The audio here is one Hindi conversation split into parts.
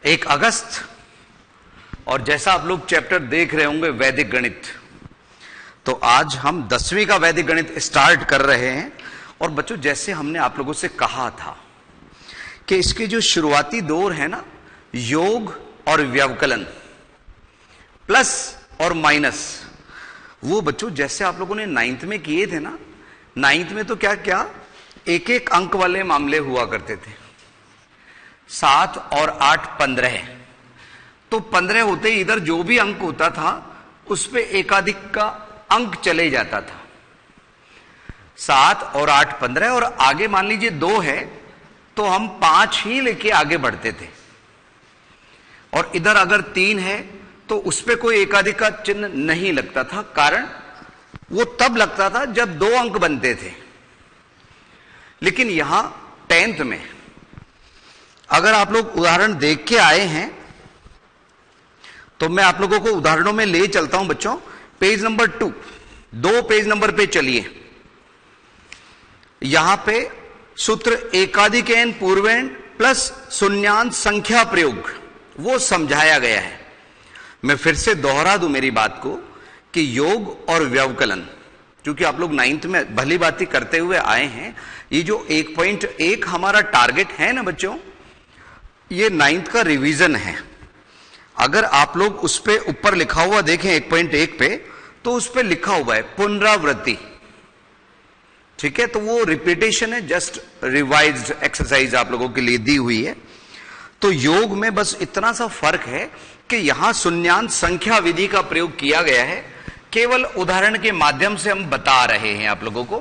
1 अगस्त, और जैसा आप लोग चैप्टर देख रहे होंगे वैदिक गणित, तो आज हम 10वीं का वैदिक गणित स्टार्ट कर रहे हैं। और बच्चों, जैसे हमने आप लोगों से कहा था कि इसके जो शुरुआती दौर है ना, योग और व्यवकलन, प्लस और माइनस, वो बच्चों जैसे आप लोगों ने 9th में किए थे ना, 9th में तो क्या क्या एक एक अंक वाले मामले हुआ करते थे। 7 और 8 15, तो 15 होते ही इधर जो भी अंक होता था उस पे एकाधिक का अंक चले जाता था। 7 और 8 15, और आगे मान लीजिए 2 है तो हम 5 ही लेके आगे बढ़ते थे। और इधर अगर 3 है तो उस पे कोई एकाधिक का चिन्ह नहीं लगता था, कारण वो तब लगता था जब 2 अंक बनते थे। लेकिन यहां 10th में अगर आप लोग उदाहरण देख के आए हैं तो मैं आप लोगों को उदाहरणों में ले चलता हूं बच्चों। पेज नंबर 2 पेज नंबर पे चलिए। यहां पे सूत्र एकाधिक एन पूर्वेण प्लस शून्यांश संख्या प्रयोग वो समझाया गया है। मैं फिर से दोहरा दूं मेरी बात को कि योग और व्यवकलन, क्योंकि आप लोग 9th में भली बाती करते हुए आए हैं, ये जो 1.1 हमारा टारगेट है ना बच्चों, ये 9th का रिवीजन है। अगर आप लोग उस पे ऊपर लिखा हुआ देखें 1.1 पे, तो उस पे लिखा हुआ है पुनरावृत्ति, ठीक है, तो वो रिपीटेशन है, जस्ट रिवाइज्ड एक्सरसाइज आप लोगों के लिए दी हुई है। तो योग में बस इतना सा फर्क है कि यहां शून्यांश संख्या विधि का प्रयोग किया गया है। केवल उदाहरण के माध्यम से हम बता रहे हैं आप लोगों को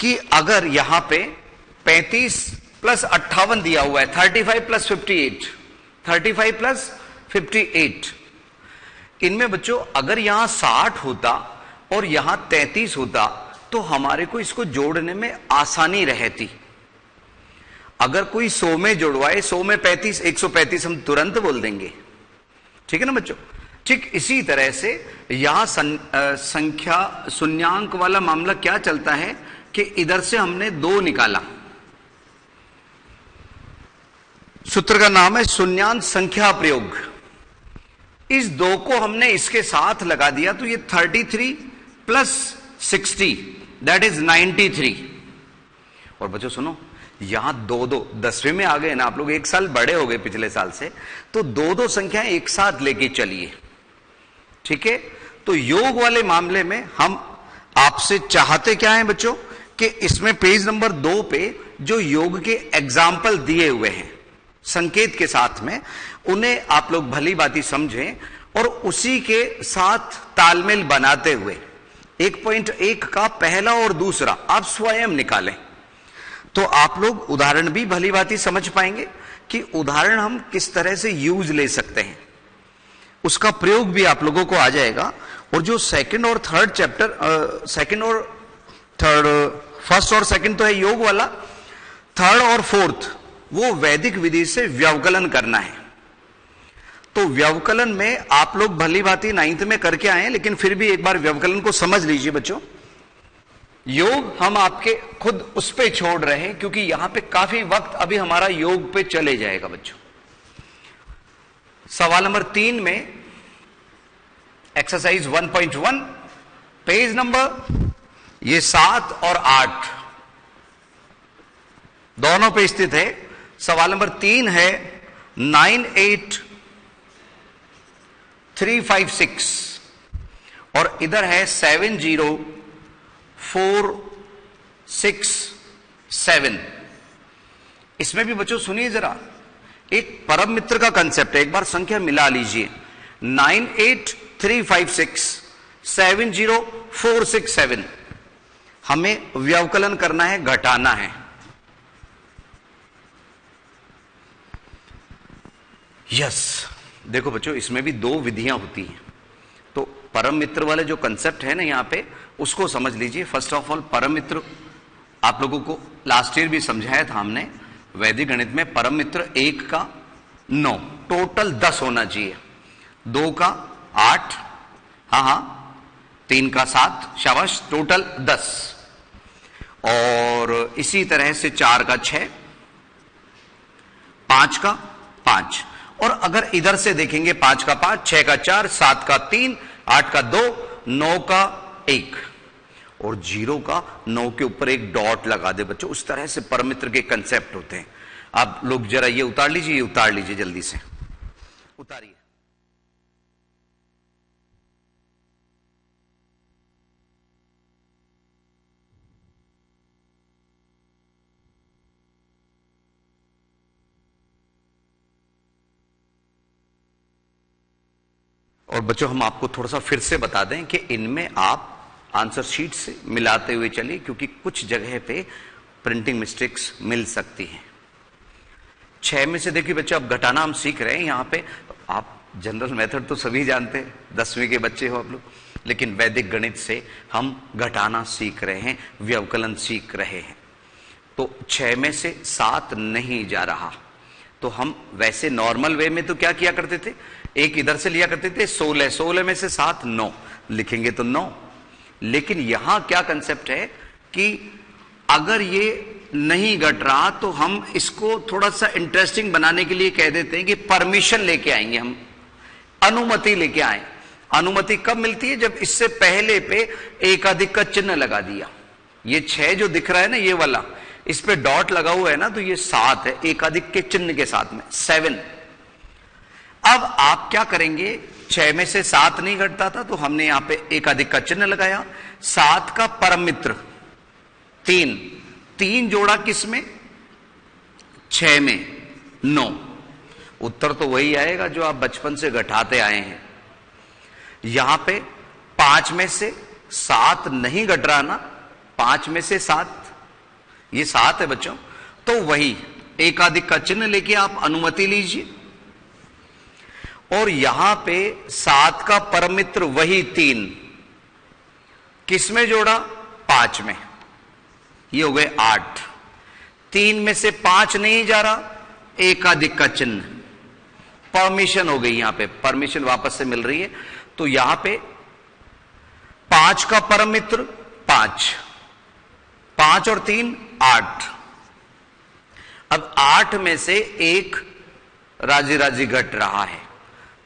कि अगर यहां पे 35 प्लस 58 दिया हुआ है, 35 प्लस 58, 35 प्लस 58, इनमें बच्चों अगर यहां 60 होता और यहां 33 होता तो हमारे को इसको जोड़ने में आसानी रहती। अगर कोई 100 में जुड़वाए, 100 में 35, 135 हम तुरंत बोल देंगे, ठीक है ना बच्चों। ठीक इसी तरह से यहां संख्या शून्यांक वाला मामला क्या चलता है कि इधर से हमने 2 निकाला, सूत्र का नाम है शून्यांश संख्या प्रयोग। इस 2 को हमने इसके साथ लगा दिया तो ये 33 प्लस 60 दैट इज 93। और बच्चों सुनो, यहां 2 10वीं में आ गए ना आप लोग, 1 साल बड़े हो गए पिछले साल से, तो 2 संख्याएं एक साथ लेके चलिए, ठीक है। तो योग वाले मामले में हम आपसे चाहते क्या है बच्चों कि इसमें पेज नंबर 2 पे जो योग के एग्जाम्पल दिए हुए हैं संकेत के साथ में, उन्हें आप लोग भली बाती समझें और उसी के साथ तालमेल बनाते हुए 1.1 का पहला और दूसरा आप स्वयं निकालें, तो आप लोग उदाहरण भी भली बाती समझ पाएंगे कि उदाहरण हम किस तरह से यूज ले सकते हैं, उसका प्रयोग भी आप लोगों को आ जाएगा। और जो सेकंड और थर्ड चैप्टर, सेकंड और थर्ड, फर्स्ट और सेकंड तो है योग वाला, थर्ड और फोर्थ वो वैदिक विधि से व्यवकलन करना है। तो व्यवकलन में आप लोग भली भांति 9th में करके आए हैं, लेकिन फिर भी एक बार व्यवकलन को समझ लीजिए बच्चों। योग हम आपके खुद उस पे छोड़ रहे हैं क्योंकि यहां पे काफी वक्त अभी हमारा योग पे चले जाएगा बच्चों। सवाल नंबर 3 में एक्सरसाइज 1.1 पेज नंबर ये 7 और 8 दोनों पे स्थित है। सवाल नंबर 3 है 98356 और इधर है 70467। इसमें भी बच्चों सुनिए जरा, एक परम मित्र का कंसेप्ट है, एक बार संख्या मिला लीजिए। 98356 70467 हमें व्यवकलन करना है, घटाना है। यस, देखो बच्चों इसमें भी 2 विधियां होती हैं। तो परम मित्र वाले जो कंसेप्ट है ना यहां पे, उसको समझ लीजिए। फर्स्ट ऑफ ऑल परम मित्र आप लोगों को लास्ट ईयर भी समझाया था हमने वैदिक गणित में। परम मित्र 1 का 9, टोटल 10 होना चाहिए। 2 का 8, हाँ 3 का 7, शाबाश, टोटल 10। और इसी तरह से 4 का 6, 5 का 5, और अगर इधर से देखेंगे 5 का 5, 6 का 4, 7 का 3, 8 का 2, 9 का 1, और 0 का 9 के ऊपर एक डॉट लगा दे बच्चों। उस तरह से परमित्र के कंसेप्ट होते हैं। आप लोग जरा ये उतार लीजिए, ये उतार लीजिए, जल्दी से उतारिए। और बच्चों हम आपको थोड़ा सा फिर से बता दें कि इनमें आप आंसर शीट से मिलाते हुए चलिए, क्योंकि कुछ जगह पे प्रिंटिंग मिस्टेक्स मिल सकती हैं। 6 में से देखिए बच्चों, अब घटाना हम सीख रहे हैं। यहां पे आप जनरल मेथड तो सभी जानते हैं, 10वीं के बच्चे हो आप लोग, लेकिन वैदिक गणित से हम घटाना सीख रहे हैं, व्यवकलन सीख रहे हैं। तो 6 में से 7 नहीं जा रहा, तो हम वैसे नॉर्मल वे में तो क्या किया करते थे, एक इधर से लिया करते थे 16, 16 में से 7 9 लिखेंगे तो 9। लेकिन यहां क्या कंसेप्ट है कि अगर ये नहीं घट रहा तो हम इसको थोड़ा सा इंटरेस्टिंग बनाने के लिए कह देते हैं कि परमिशन लेके आएंगे, हम अनुमति लेके आए। अनुमति कब मिलती है, जब इससे पहले पे एकाधिक का चिन्ह लगा दिया। ये 6 जो दिख रहा है ना, ये वाला, इस पे डॉट लगा हुआ है ना, तो ये 7 है एकाधिक के चिन्ह के साथ में 7। अब आप क्या करेंगे, 6 में से 7 नहीं घटता था तो हमने यहां पे एकाधिक का चिन्ह लगाया। 7 का परम मित्र 3, 3 जोड़ा किसमें, 6 में 9। उत्तर तो वही आएगा जो आप बचपन से घटाते आए हैं। यहां पे 5 में से 7 नहीं घट रहा ना, 5 में से 7, ये 7 है बच्चों, तो वही एकाधिक का चिन्ह लेके आप अनुमति लीजिए। और यहां पे 7 का परम मित्र वही 3, किसमें जोड़ा, 5 में, ये हो गए 8। 3 में से 5 नहीं जा रहा, एकाधिक का चिन्ह, परमिशन हो गई, यहां पे परमिशन वापस से मिल रही है। तो यहां पे 5 का परम मित्र 5, 5 और 3 8। अब 8 में से 1 राजी राजी घट रहा है,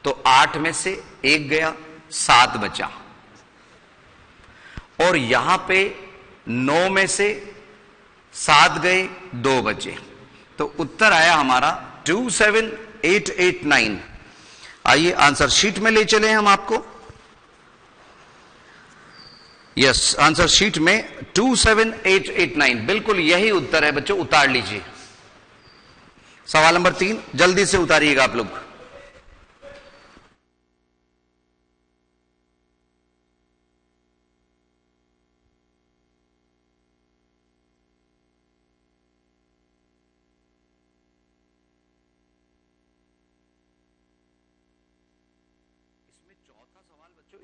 तो 8 में से 1 गया, 7 बचा। और यहां पे 9 में से 7 गए, 2 बचे। तो उत्तर आया हमारा 27889। आइए आंसर शीट में ले चले हम आपको। यस, आंसर शीट में 27889 बिल्कुल यही उत्तर है बच्चों, उतार लीजिए। सवाल नंबर 3 जल्दी से उतारिएगा आप लोग।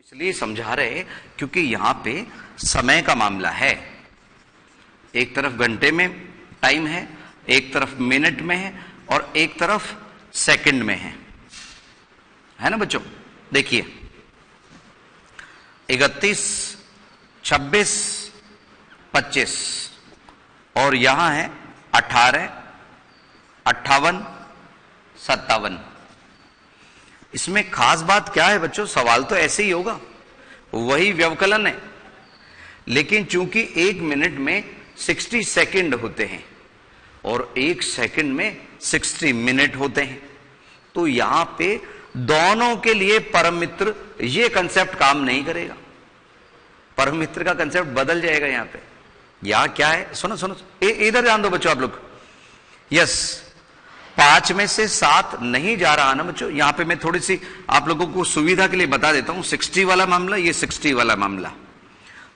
इसलिए समझा रहे क्योंकि यहां पे समय का मामला है। एक तरफ घंटे में टाइम है, एक तरफ मिनट में है, और एक तरफ सेकंड में है ना बच्चों। देखिए 31, 26, 25, और यहां है 18, 58, 57। इसमें खास बात क्या है बच्चों, सवाल तो ऐसे ही होगा, वही व्यवकलन है, लेकिन चूंकि 1 मिनट में 60 सेकंड होते हैं और 1 सेकंड में 60 मिनट होते हैं, तो यहां पे दोनों के लिए परम मित्र ये कंसेप्ट काम नहीं करेगा। परम मित्र का कंसेप्ट बदल जाएगा। यहां पे यहां क्या है, सुनो सुनो, इधर ध्यान दो बच्चों आप लोग। यस, 5 में से 7 नहीं जा रहा ना बच्चों। यहां पे मैं थोड़ी सी आप लोगों को सुविधा के लिए बता देता हूं, 60 वाला मामला, ये 60 वाला मामला।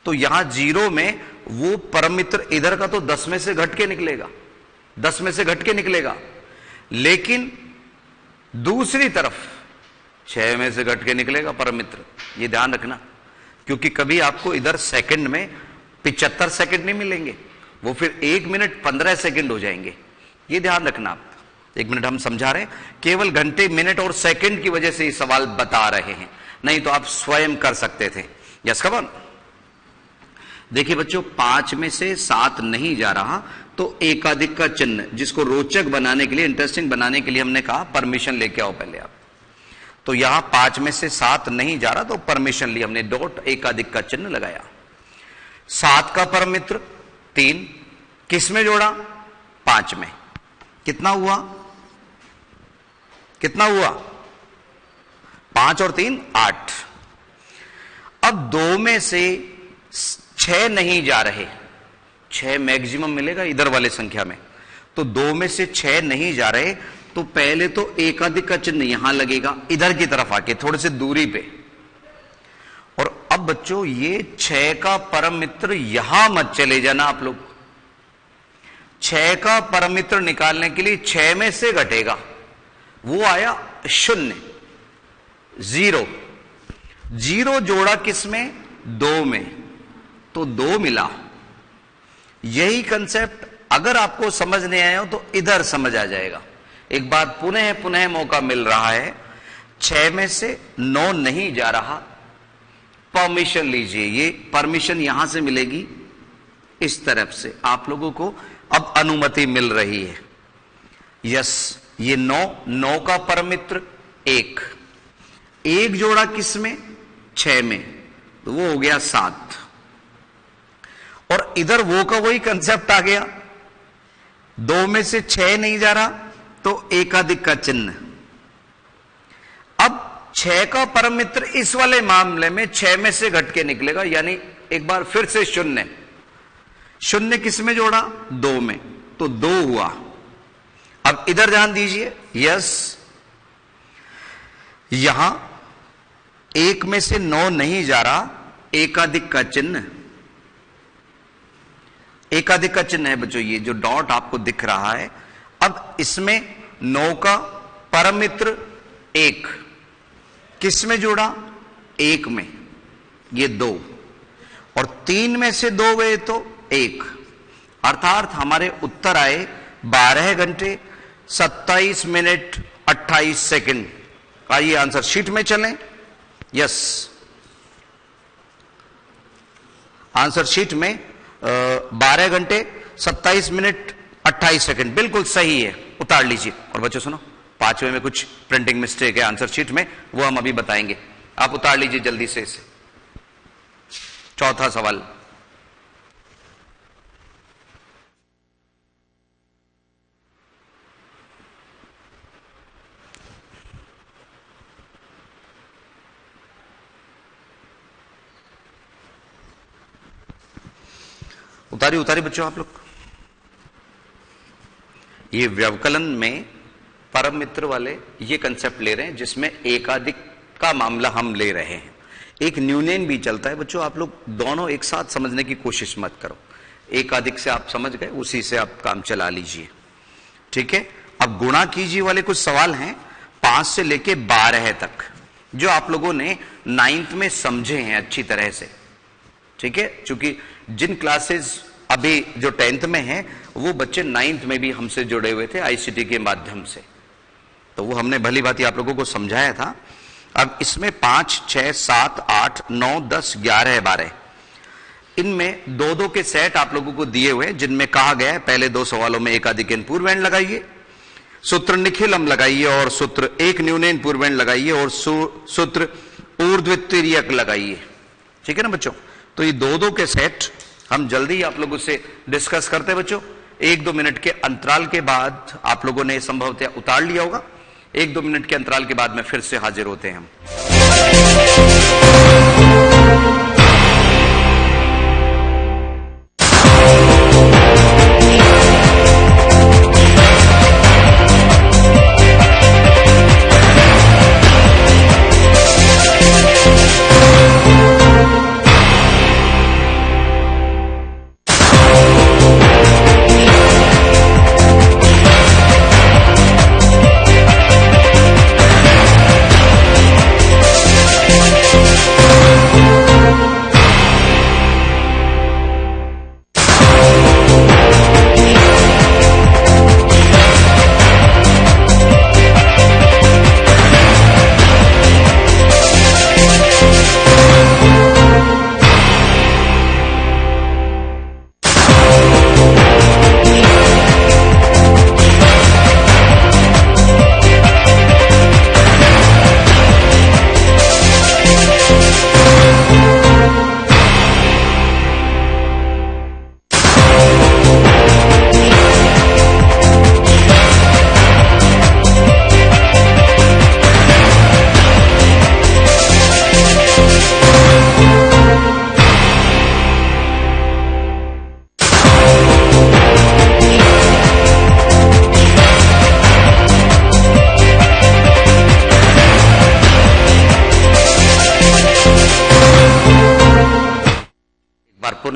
तो यहां 0 में वो परम मित्र इधर का तो 10 में से घट के निकलेगा, 10 में से घट के निकलेगा, लेकिन दूसरी तरफ 6 में से घट के निकलेगा परम मित्र। ये ध्यान रखना, क्योंकि कभी आपको इधर सेकंड में 75 सेकंड नहीं मिलेंगे, वो फिर 1 मिनट 15 सेकंड हो जाएंगे। ये ध्यान रखना आप। 1 मिनट हम समझा रहे हैं, केवल घंटे, मिनट और सेकंड की वजह से ये सवाल बता रहे हैं, नहीं तो आप स्वयं कर सकते थे। Yes come on. देखिए बच्चों, 5 में से 7 नहीं जा रहा तो एकाधिक का चिन्ह, जिसको रोचक बनाने के लिए, इंटरेस्टिंग बनाने के लिए हमने कहा परमिशन लेके आओ पहले आप। तो यहां 5 में से 7 नहीं जा रहा तो परमिशन ली हमने, डॉट एकाधिक का चिन्ह लगाया। 7 का परम मित्र 3 किस में जोड़ा? 5 में। कितना हुआ? कितना हुआ? 5 और 3 8। अब 2 में से 6 नहीं जा रहे, 6 मैक्सिमम मिलेगा इधर वाले संख्या में, तो 2 में से 6 नहीं जा रहे तो पहले तो एकाधिक का चिन्ह यहां लगेगा इधर की तरफ आके थोड़े से दूरी पे। और अब बच्चों ये 6 का परम मित्र यहां मत चले जाना आप लोग। 6 का परम मित्र निकालने के लिए 6 में से घटेगा, वो आया 0 0 0 जोड़ा किसमें? 2 में, तो 2 मिला। यही कंसेप्ट अगर आपको समझ नहीं आया हो तो इधर समझ आ जाएगा। एक बार पुनः पुनः मौका मिल रहा है। 6 में से 9 नहीं जा रहा, परमिशन लीजिए। ये परमिशन यहां से मिलेगी, इस तरफ से आप लोगों को अब अनुमति मिल रही है। यस, ये 9 का परम मित्र 1 जोड़ा किसमें? 6 में, तो वो हो गया 7। और इधर वो का वही कंसेप्ट आ गया, 2 में से 6 नहीं जा रहा तो एकाधिक का चिन्ह। अब 6 का परम मित्र इस वाले मामले में 6 में से घट के निकलेगा, यानी एक बार फिर से 0 0 किस में जोड़ा? 2 में, तो 2 हुआ। अब इधर ध्यान दीजिए, यस, यहां 1 में से 9 नहीं जा रहा, एकाधिक का चिन्ह, एकाधिक का चिन्ह है बच्चों, ये जो डॉट आपको दिख रहा है। अब इसमें 9 का परम मित्र 1 किस में जुड़ा? 1 में, ये 2, और 3 में से 2 गए तो 1, अर्थात हमारे उत्तर आए 12 घंटे 27 मिनट 28 सेकंड। आइए आंसर शीट में चलें। यस, आंसर शीट में 12 घंटे 27 मिनट 28 सेकंड बिल्कुल सही है, उतार लीजिए। और बच्चों सुनो, 5वें में कुछ प्रिंटिंग मिस्टेक है आंसर शीट में, वो हम अभी बताएंगे, आप उतार लीजिए जल्दी से इसे। चौथा सवाल, उतारी उतारी बच्चों आप लोग। ये व्यवकलन में परम मित्र वाले ये कंसेप्ट ले रहे हैं जिसमें एकाधिक का मामला हम ले रहे हैं। एक न्यूनेन भी चलता है बच्चों, आप लोग दोनों एक साथ समझने की कोशिश मत करो। एकाधिक से आप समझ गए, उसी से आप काम चला लीजिए, ठीक है। अब गुणा कीजिए वाले कुछ सवाल हैं 5 से लेके 12 तक, जो आप लोगों ने 9th में समझे हैं अच्छी तरह से, ठीक है। क्योंकि जिन क्लासेस अभी जो 10th में हैं वो बच्चे 9th में भी हमसे जुड़े हुए थे आईसीटी के माध्यम से, तो वो हमने भली भांति आप लोगों को समझाया था। अब इसमें 5, 6, 7, 8, 9, 10, 11, 12 इनमें 2-2 के सेट आप लोगों को दिए हुए, जिनमें कहा गया है पहले 2 सवालों में एकाधिक पूर्वैंड लगाइए, सूत्र निखिलम लगाइए, और सूत्र एक न्यूनेन पूर्वैंड लगाइए, और सूत्र ऊर्ध्वतिर्यक लगाइए, ठीक है ना बच्चों। तो ये 2-2 के सेट हम जल्दी आप लोगों से डिस्कस करते हैं बच्चों। 1-2 मिनट के अंतराल के बाद आप लोगों ने संभवतः उतार लिया होगा। 1-2 मिनट के अंतराल के बाद में फिर से हाजिर होते हैं हम।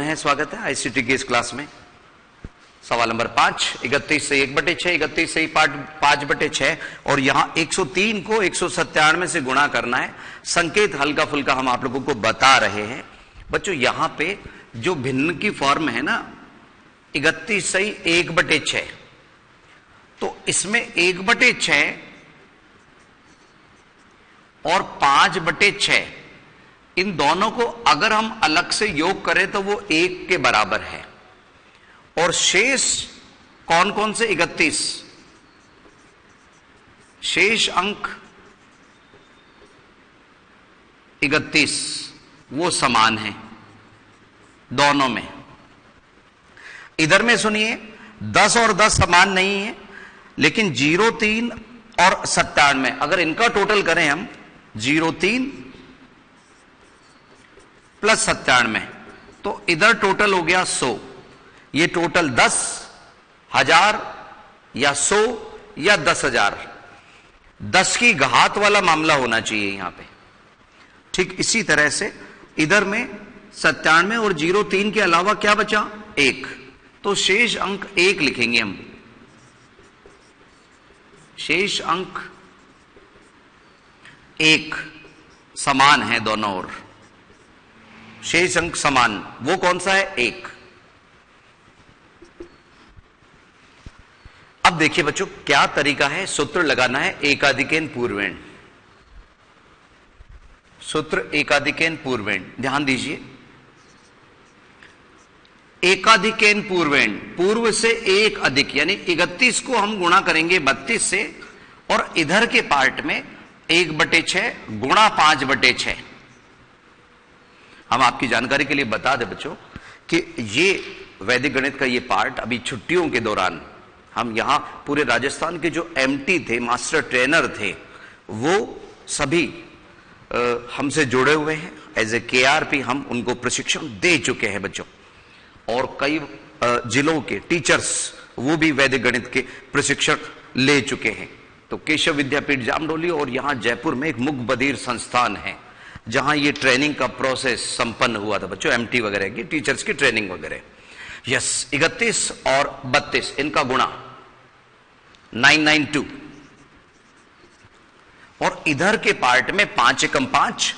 है, स्वागत है आईसीटी की इस क्लास में। सवाल नंबर 5, 31 से 1/6, 31 से 5/6 और यहां 103 को 197 से गुणा करना है। संकेत हल्का फुल्का हम आप लोगों को बता रहे हैं बच्चों। यहां पे जो भिन्न की फॉर्म है ना 31 से 1/6, तो इसमें 1/6 और 5/6 इन दोनों को अगर हम अलग से योग करें तो वो 1 के बराबर है। और शेष कौन कौन से 31 शेष अंक 31 वो समान है दोनों में। इधर में सुनिए 10 और 10 समान नहीं है, लेकिन 03 और 97 अगर इनका टोटल करें हम 03 प्लस 97 तो इधर टोटल हो गया 100। ये टोटल 10,000 या 100 या 10,000 10 की घात वाला मामला होना चाहिए यहां पे। ठीक इसी तरह से इधर में 97 और 03 के अलावा क्या बचा 1, तो शेष अंक 1 लिखेंगे हम। शेष अंक 1 समान है दोनों ओर, शेष अंक समान, वो कौन सा है 1। अब देखिए बच्चों क्या तरीका है, सूत्र लगाना है एकाधिकेन पूर्वेण। सूत्र एकाधिकेन पूर्वेण, ध्यान दीजिए। एकाधिकेन पूर्वेण, पूर्व से 1 अधिक यानी 31 को हम गुणा करेंगे 32 से, और इधर के पार्ट में 1/6 गुणा 5/6। हम आपकी जानकारी के लिए बता दें बच्चों कि ये वैदिक गणित का ये पार्ट अभी छुट्टियों के दौरान हम यहां पूरे राजस्थान के जो एमटी थे, मास्टर ट्रेनर थे, वो सभी हमसे जुड़े हुए हैं। एज ए केआरपी हम उनको प्रशिक्षण दे चुके हैं बच्चों। और कई जिलों के टीचर्स वो भी वैदिक गणित के प्रशिक्षण ले चुके हैं। तो केशव विद्यापीठ जामडोली और यहां जयपुर में एक मुख बधिर संस्थान है जहां ये ट्रेनिंग का प्रोसेस संपन्न हुआ था बच्चों, एमटी वगैरह की टीचर्स की ट्रेनिंग वगैरह। यस, 31 और 32 इनका गुणा 992, और इधर के पार्ट में 5 एकम 5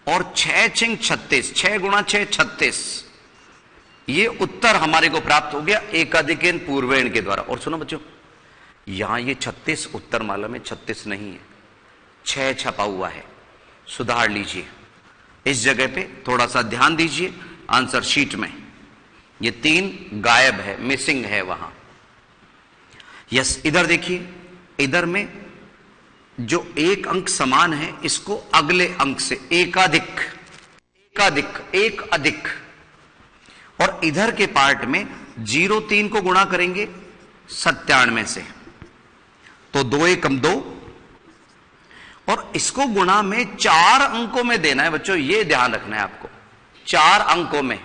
और 6 6 36, 6 गुणा 6 36। ये उत्तर हमारे को प्राप्त हो गया एकाधिकेन पूर्वेण के द्वारा। और सुनो बच्चों, यहां ये 36 उत्तर माला में 36 नहीं है, 6 छपा हुआ है, सुधार लीजिए। इस जगह पे थोड़ा सा ध्यान दीजिए। आंसर शीट में ये 3 गायब है, मिसिंग है वहां। यस, इधर देखिए, इधर में जो 1 अंक समान है इसको अगले अंक से एकाधिक, एक अधिक, और इधर के पार्ट में 03 को गुणा करेंगे 97 से, तो 2 एकम 2, और इसको गुणा में 4 अंकों में देना है बच्चों। ये ध्यान रखना है आपको, 4 अंकों में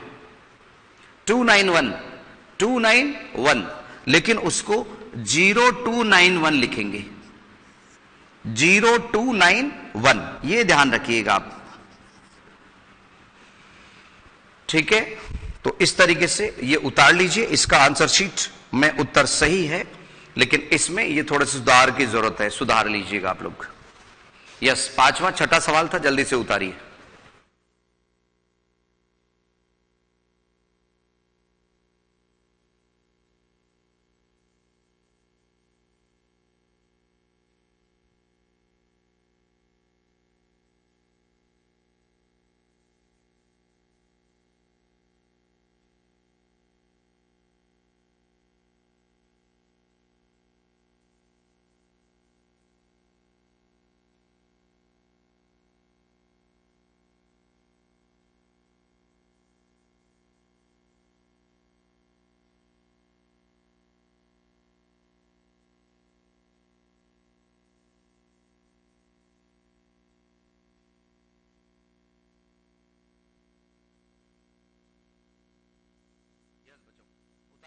291, लेकिन उसको 0291 लिखेंगे, 0291, ये ध्यान रखिएगा आप। ठीक है, तो इस तरीके से ये उतार लीजिए। इसका आंसर शीट में उत्तर सही है, लेकिन इसमें ये थोड़े सुधार की जरूरत है, सुधार लीजिएगा आप लोग। यस, 5वां 6ठा सवाल था, जल्दी से उतारिए।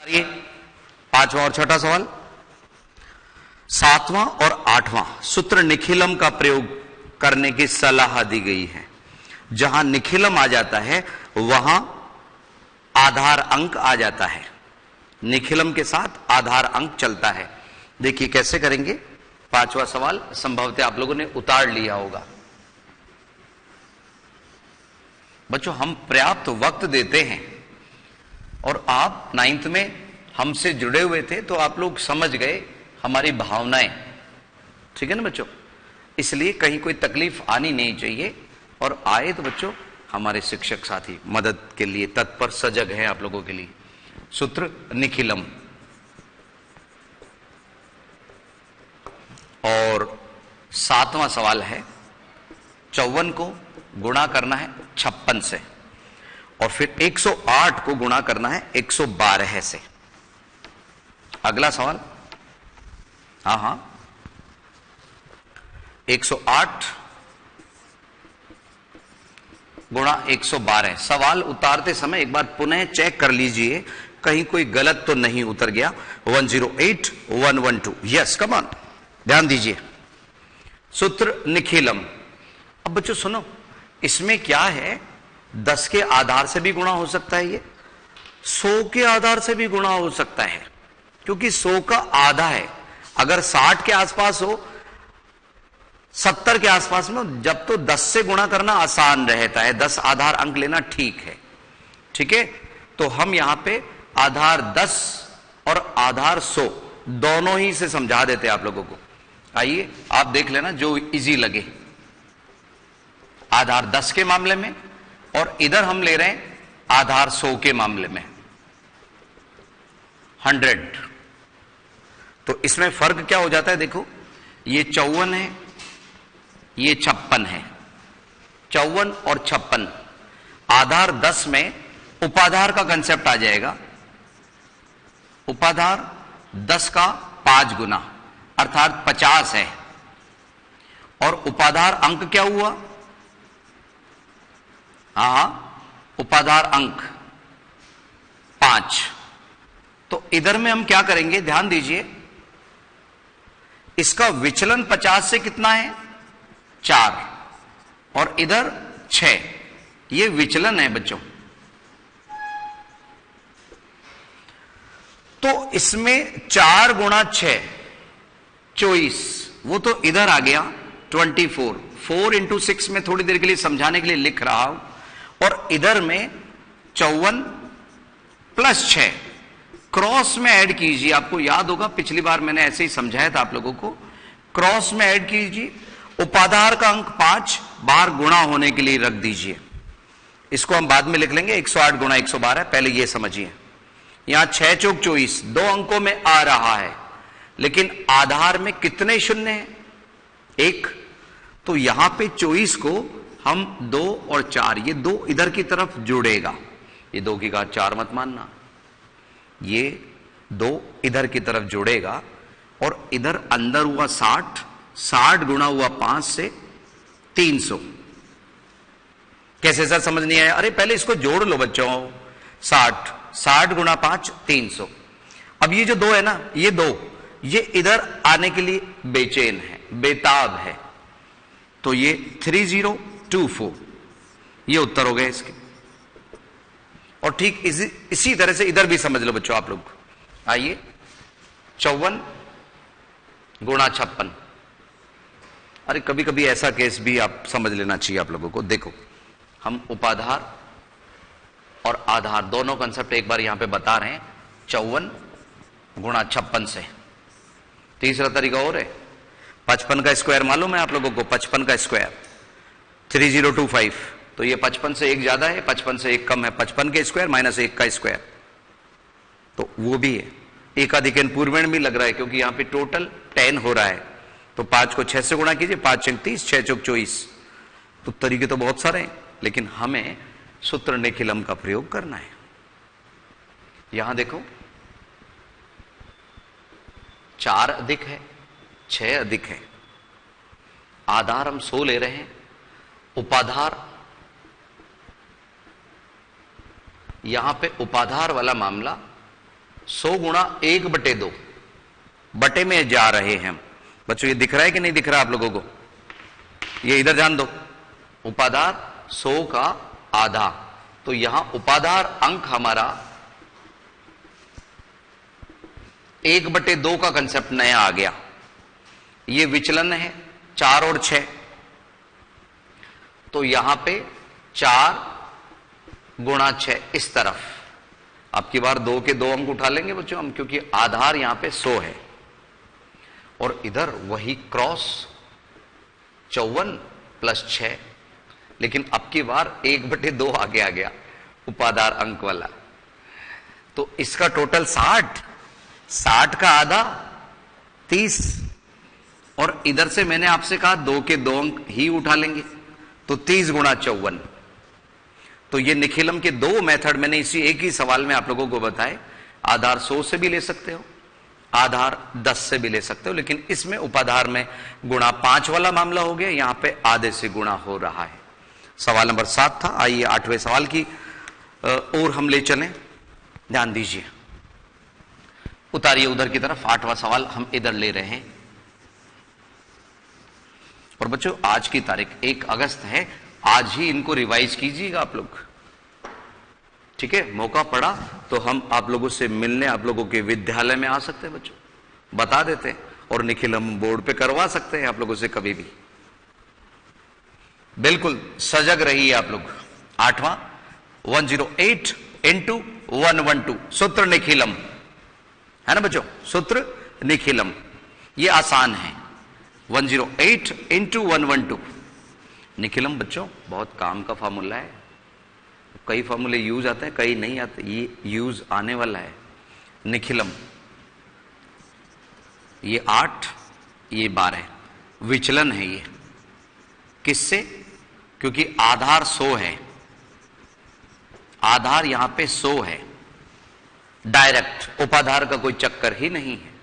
उतारिए 5वां और 6ठा सवाल। 7वां और 8वां सूत्र निखिलम का प्रयोग करने की सलाह दी गई है। जहां निखिलम आ जाता है वहां आधार अंक आ जाता है, निखिलम के साथ आधार अंक चलता है। देखिए कैसे करेंगे। पांचवा सवाल संभवतः आप लोगों ने उतार लिया होगा। बच्चों हम पर्याप्त वक्त देते हैं और आप 9th में हमसे जुड़े हुए थे तो आप लोग समझ गए हमारी भावनाएं, ठीक है ना बच्चों। इसलिए कहीं कोई तकलीफ आनी नहीं चाहिए, और आए तो बच्चों हमारे शिक्षक साथी मदद के लिए तत्पर सजग हैं आप लोगों के लिए। सूत्र निखिलम, और 7वां सवाल है 54 को गुणा करना है 56 से, और फिर 108 को गुणा करना है 112 से। अगला सवाल, हाँ 108 गुणा 112। सवाल उतारते समय एक बार पुनः चेक कर लीजिए कहीं कोई गलत तो नहीं उतर गया। 108 112, यस कम ऑन, ध्यान दीजिए। सूत्र निखिलम। अब बच्चों सुनो, इसमें क्या है, 10 के आधार से भी गुणा हो सकता है, ये 100 के आधार से भी गुणा हो सकता है, क्योंकि 100 का आधा है। अगर 60 के आसपास हो, 70 के आसपास में, जब तो 10 से गुणा करना आसान रहता है, 10 आधार अंक लेना ठीक है, ठीक है। तो हम यहां पे आधार 10 और आधार 100 दोनों ही से समझा देते हैं आप लोगों को। आइए आप देख लेना जो इजी लगे। आधार 10 के मामले में, और इधर हम ले रहे हैं आधार 100 के मामले में 100। तो इसमें फर्क क्या हो जाता है, देखो ये 54 है, ये 56 है। 54 और 56 आधार 10 में उपाधार का कंसेप्ट आ जाएगा। उपाधार 10 का 5 गुना अर्थात 50 है, और उपाधार अंक क्या हुआ, उपाधार अंक 5। तो इधर में हम क्या करेंगे, ध्यान दीजिए, इसका विचलन 50 से कितना है 4, और इधर 6, ये विचलन है बच्चों। तो इसमें 4 गुणा 6 24, वो तो इधर आ गया 24। 4 इंटू 6 में थोड़ी देर के लिए समझाने के लिए लिख रहा हूं, और इधर में 54 प्लस 6 क्रॉस में ऐड कीजिए। आपको याद होगा पिछली बार मैंने ऐसे ही समझाया था आप लोगों को, क्रॉस में ऐड कीजिए। उपाधार का अंक 5 बार गुणा होने के लिए रख दीजिए। इसको हम बाद में लिख लेंगे 108 गुणा 112, पहले ये समझिए। यहां 6 चौक 24 दो अंकों में आ रहा है, लेकिन आधार में कितने शून्य हैं, 1। तो यहां पे 24 को हम 2 और 4, ये 2 इधर की तरफ जुड़ेगा। ये 2 की घात 4 मत मानना, ये 2 इधर की तरफ जुड़ेगा, और इधर अंदर हुआ 60, 60 गुणा हुआ 5 से 300। कैसे सर समझ नहीं आया? अरे पहले इसको जोड़ लो बच्चों, 60 गुणा 5 300। अब ये जो 2 है ना, ये 2 ये इधर आने के लिए बेचैन है, बेताब है। तो ये 3024 ये उत्तर हो गए इसके। और ठीक इसी तरह से इधर भी समझ लो बच्चों आप लोग। आइए 54 गुणा 56। अरे कभी कभी ऐसा केस भी आप समझ लेना चाहिए आप लोगों को। देखो हम उपाधार और आधार दोनों कंसेप्ट एक बार यहां पे बता रहे हैं। 54 गुणा 56 से। तीसरा तरीका और है, 55 का स्क्वायर मालूम है आप लोगों को, 55 का स्क्वायर 3025। तो ये 55 से 1 ज्यादा है, 55 से 1 कम है, 55 के स्क्वायर माइनस 1 का स्क्वायर, तो वो भी है। एकाधिक पूर्वेण भी लग रहा है क्योंकि यहां पे टोटल 10 हो रहा है। तो 5 को 6 से गुणा कीजिए, 5 6 30, 6 चौक 24। तो तरीके तो बहुत सारे हैं, लेकिन हमें सूत्र निखिलम का प्रयोग करना है। यहां देखो 4 अधिक है, 6 अधिक है, आधार हम 100 ले रहे हैं, उपाधार यहां पे उपाधार वाला मामला 100 गुणा 1/2 बटे में जा रहे हैं। बच्चों ये दिख रहा है कि नहीं दिख रहा आप लोगों को? ये इधर ध्यान दो, उपाधार 100 का आधा तो यहां उपाधार अंक हमारा 1/2 का कंसेप्ट नया आ गया। ये विचलन है 4 और 6, तो यहां पे 4 गुणा 6 इस तरफ। अब की बार 2 के 2 अंक उठा लेंगे बच्चों हम, क्योंकि आधार यहां पे 100 है और इधर वही क्रॉस 54 प्लस 6, लेकिन अब की बार 1/2 आगे आ गया उपाधार अंक वाला। तो इसका टोटल 60 का आधा 30, और इधर से मैंने आपसे कहा 2 के 2 अंक ही उठा लेंगे, तो 30 गुणा 54। तो ये निखिलम के 2 मेथड मैंने इसी एक ही सवाल में आप लोगों को बताए। आधार 100 से भी ले सकते हो, आधार 10 से भी ले सकते हो, लेकिन इसमें उपाधार में गुणा 5 वाला मामला हो गया, यहां पे आधे से गुणा हो रहा है। सवाल नंबर 7 था। आइए 8वें सवाल की और हम ले चलें। ध्यान दीजिए, उतारिए उधर की तरफ। 8वां सवाल हम इधर ले रहे हैं। और बच्चों आज की तारीख 1 अगस्त है, आज ही इनको रिवाइज कीजिएगा आप लोग, ठीक है। मौका पड़ा तो हम आप लोगों से मिलने आप लोगों के विद्यालय में आ सकते हैं बच्चों, बता देते हैं, और निखिलम बोर्ड पे करवा सकते हैं आप लोगों से कभी भी। बिल्कुल सजग रहिए आप लोग। 8वां 108 इंटू 112 सूत्र निखिलम है ना बच्चों, सूत्र निखिलम ये आसान है। 108 इंटू 112 निखिलम बच्चों बहुत काम का फार्मूला है। कई फार्मूले यूज आते हैं, कई नहीं आते, ये यूज आने वाला है। निखिलम ये 8 ये 12 विचलन है ये, किससे? क्योंकि आधार 100 है, आधार यहां पे 100 है, डायरेक्ट उपाधार का कोई चक्कर ही नहीं है।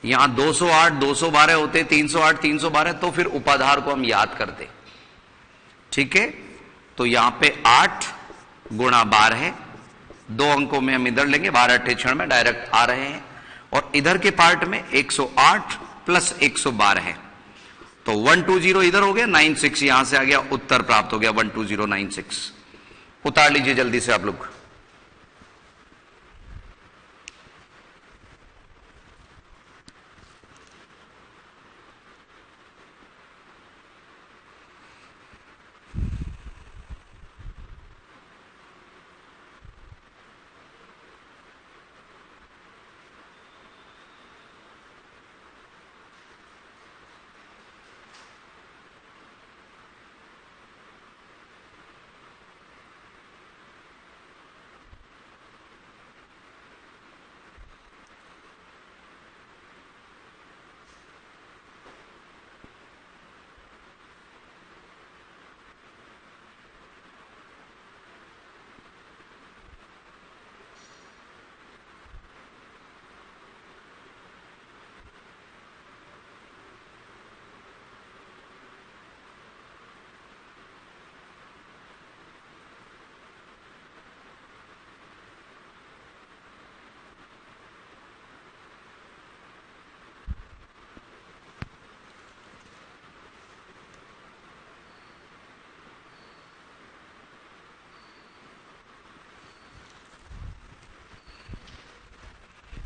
यहां 208 212 होते, 308 312, तो फिर उपाधार को हम याद करते, ठीक है। तो यहां पे 8 गुणा 12 है, 2 अंकों में हम इधर लेंगे, 12 क्षण में डायरेक्ट आ रहे हैं, और इधर के पार्ट में 108 प्लस 112 है, तो 120 इधर हो गया, 96 यहां से आ गया, उत्तर प्राप्त हो गया 12096। उतार लीजिए जल्दी से आप लोग।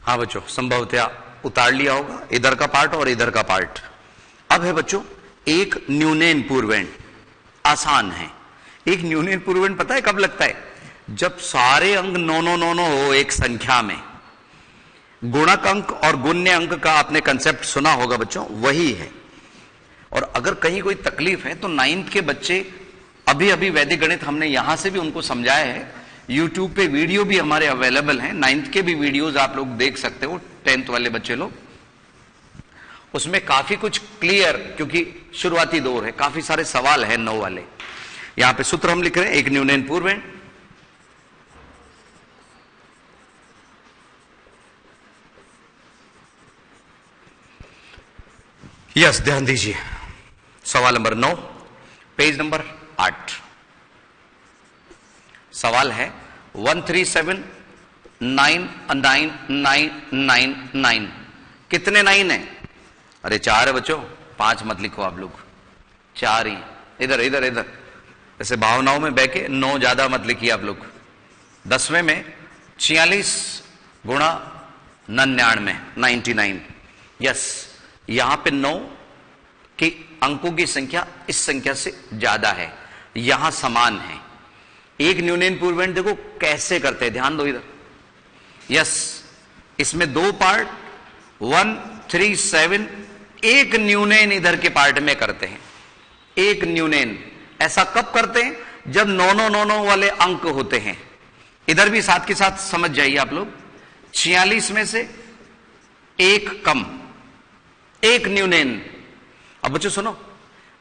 हाँ बच्चों संभवतया उतार लिया होगा इधर का पार्ट और इधर का पार्ट। अब है बच्चों एक न्यूनयन पूर्वेण, आसान है। एक न्यूनयन पूर्वेण पता है कब लगता है? जब सारे अंक 9 9 9 9 हो एक संख्या में। गुणक अंक और गुण्य अंक का आपने कंसेप्ट सुना होगा बच्चों, वही है। और अगर कहीं कोई तकलीफ है तो 9th के बच्चे, अभी अभी वैदिक गणित हमने यहां से भी उनको समझाया है, YouTube पे वीडियो भी हमारे अवेलेबल हैं, 9th के भी वीडियोस आप लोग देख सकते हो, 10th वाले बच्चे लोग, उसमें काफी कुछ क्लियर, क्योंकि शुरुआती दौर है, काफी सारे सवाल हैं 9 वाले। यहां पे सूत्र हम लिख रहे हैं, एक न्यूनयन पूर्वेण, यस ध्यान दीजिए, सवाल नंबर 9 पेज नंबर 8। सवाल है 137999999। कितने 9 है? अरे 4 है बच्चों, 5 मत लिखो आप लोग, 4 ही। इधर इधर इधर ऐसे भावनाओं में बह के 9 ज्यादा मत लिखिए आप लोग। 10वें में 46 गुणा 99, 99। यस, यहां पे 9 की अंकों की संख्या इस संख्या से ज्यादा है, यहां समान है। एक न्यूनयन पूर्वेंट देखो कैसे करते हैं, ध्यान दो इधर। यस, इसमें 2 पार्ट 1 3 7, एक न्यूनयन इधर के पार्ट में करते हैं, एक न्यूनयन। ऐसा कब करते हैं? जब 9 वाले अंक होते हैं। इधर भी साथ के साथ समझ जाइए आप लोग। 46 में से एक कम, एक न्यूनयन। अब बच्चों सुनो,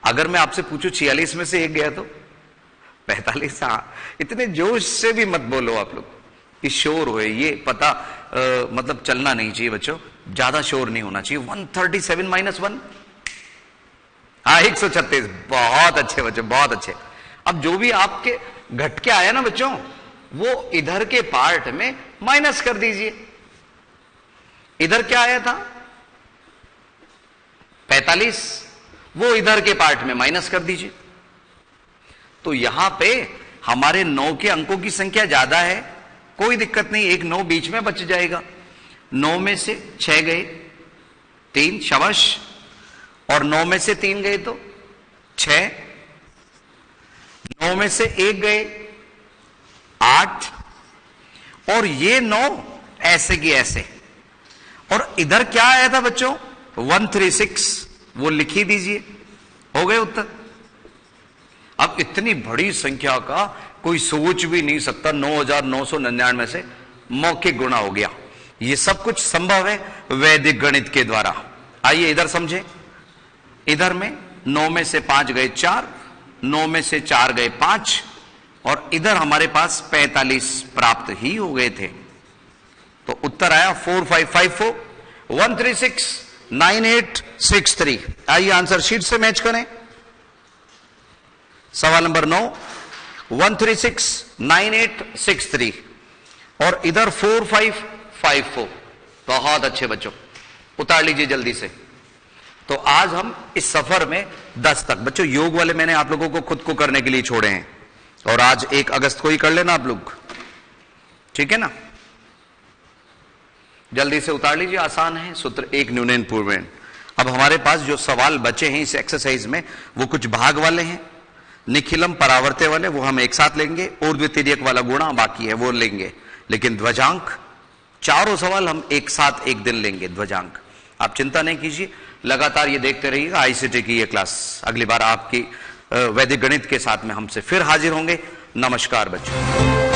अगर मैं आपसे पूछूं 46 में से एक गया तो 45। हाँ, इतने जोश से भी मत बोलो आप लोग कि शोर होए, ये पता मतलब चलना नहीं चाहिए बच्चों, ज्यादा शोर नहीं होना चाहिए। 137 माइनस 1, हाँ 136। बहुत अच्छे बच्चों, बहुत अच्छे। अब जो भी आपके घट के आया ना बच्चों, वो इधर के पार्ट में माइनस कर दीजिए। इधर क्या आया था 45, वो इधर के पार्ट में माइनस कर दीजिए। तो यहां पे हमारे 9 के अंकों की संख्या ज्यादा है, कोई दिक्कत नहीं, एक 9 बीच में बच जाएगा। 9 में से 6 गए 3, शाबाश। और 9 में से 3 गए तो 6, 9 में से 1 गए 8, और ये 9 ऐसे की ऐसे। और इधर क्या आया था बच्चों 136, वो लिख ही दीजिए, हो गए उत्तर। अब इतनी बड़ी संख्या का कोई सोच भी नहीं सकता, 9999 से मौखिक गुणा हो गया। ये सब कुछ संभव है वैदिक गणित के द्वारा। आइए इधर समझे। इधर में 9 में से 5 गए 4, 9 में से 4 गए 5, और इधर हमारे पास 45 प्राप्त ही हो गए थे। तो उत्तर आया 4554 136 9863। आइए आंसर शीट से मैच करें। सवाल नंबर 9 136 9863, और इधर 4554। बहुत अच्छे बच्चों, उतार लीजिए जल्दी से। तो आज हम इस सफर में 10 तक बच्चों, योग वाले मैंने आप लोगों को खुद को करने के लिए छोड़े हैं, और आज 1 अगस्त को ही कर लेना आप लोग, ठीक है ना। जल्दी से उतार लीजिए, आसान है सूत्र, एक न्यूनयन पूर्वेण। अब हमारे पास जो सवाल बचे हैं इस एक्सरसाइज में, वो कुछ भाग वाले हैं, निखिलम परावर्त्य वाले वो हम एक साथ लेंगे, और द्वितीयक वाला गुणा बाकी है वो लेंगे। लेकिन ध्वजांक चारों सवाल हम एक साथ एक दिन लेंगे। ध्वजांक आप चिंता नहीं कीजिए, लगातार ये देखते रहिएगा। आईसीटी की ये क्लास अगली बार आपकी वैदिक गणित के साथ में हमसे फिर हाजिर होंगे। नमस्कार बच्चों।